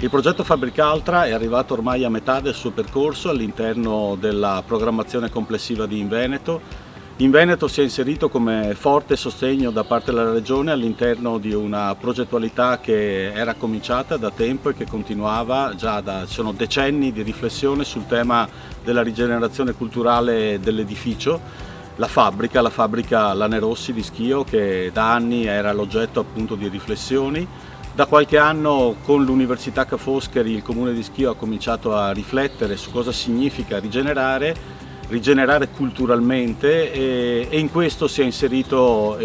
Il progetto Fabricaltra è arrivato ormai a metà del suo percorso all'interno della programmazione complessiva di Inveneto. Inveneto si è inserito come forte sostegno da parte della Regione all'interno di una progettualità che era cominciata da tempo e che continuava sono decenni di riflessione sul tema della rigenerazione culturale dell'edificio. La fabbrica Lanerossi di Schio, che da anni era l'oggetto appunto di riflessioni. Da qualche anno con l'Università Ca' Foscari il Comune di Schio ha cominciato a riflettere su cosa significa rigenerare culturalmente e in questo si è inserito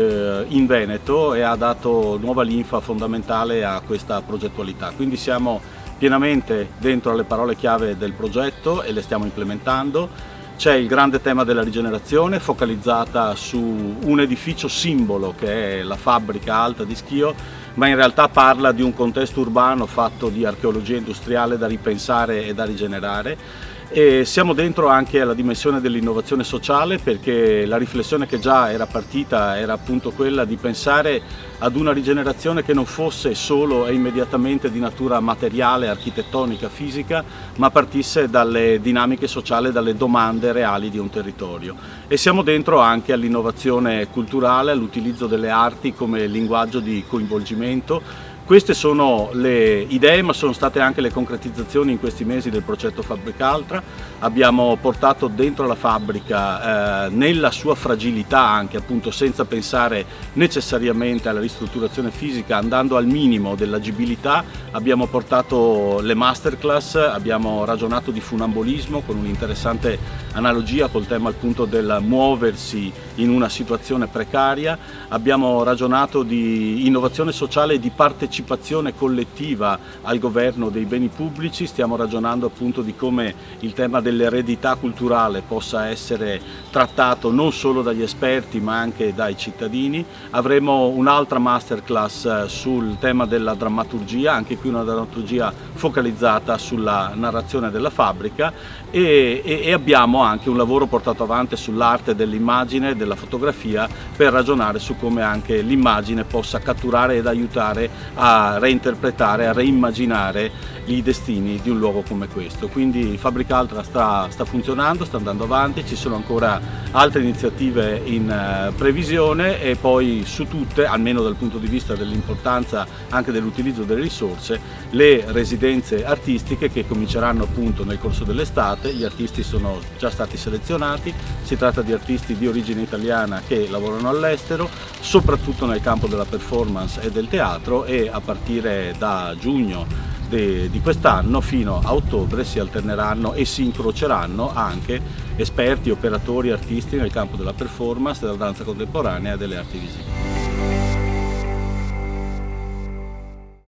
Inveneto e ha dato nuova linfa fondamentale a questa progettualità. Quindi siamo pienamente dentro alle parole chiave del progetto e le stiamo implementando. C'è il grande tema della rigenerazione focalizzata su un edificio simbolo che è la fabbrica alta di Schio, ma in realtà parla di un contesto urbano fatto di archeologia industriale da ripensare e da rigenerare. E siamo dentro anche alla dimensione dell'innovazione sociale, perché la riflessione che già era partita era appunto quella di pensare ad una rigenerazione che non fosse solo e immediatamente di natura materiale, architettonica, fisica, ma partisse dalle dinamiche sociali, dalle domande reali di un territorio. E siamo dentro anche all'innovazione culturale, all'utilizzo delle arti come linguaggio di coinvolgimento. Queste sono le idee, ma sono state anche le concretizzazioni in questi mesi del progetto Fabricaltra. Abbiamo portato dentro la fabbrica, nella sua fragilità anche, appunto senza pensare necessariamente alla ristrutturazione fisica, andando al minimo dell'agibilità, abbiamo portato le masterclass, abbiamo ragionato di funambolismo con un'interessante analogia col tema appunto del muoversi in una situazione precaria, abbiamo ragionato di innovazione sociale e di partecipazione collettiva al governo dei beni pubblici, stiamo ragionando appunto di come il tema dell'eredità culturale possa essere trattato non solo dagli esperti ma anche dai cittadini. Avremo un'altra masterclass sul tema della drammaturgia, anche qui una drammaturgia focalizzata sulla narrazione della fabbrica e abbiamo anche un lavoro portato avanti sull'arte dell'immagine e della fotografia per ragionare su come anche l'immagine possa catturare ed aiutare a reinterpretare, a reimmaginare i destini di un luogo come questo. Quindi Fabricaltra sta funzionando, sta andando avanti, ci sono ancora altre iniziative in previsione e poi su tutte, almeno dal punto di vista dell'importanza anche dell'utilizzo delle risorse, le residenze artistiche che cominceranno appunto nel corso dell'estate. Gli artisti sono già stati selezionati, si tratta di artisti di origine italiana che lavorano all'estero, soprattutto nel campo della performance e del teatro, e a partire da giugno di quest'anno fino a ottobre si alterneranno e si incroceranno anche esperti, operatori, artisti nel campo della performance, della danza contemporanea e delle arti visive.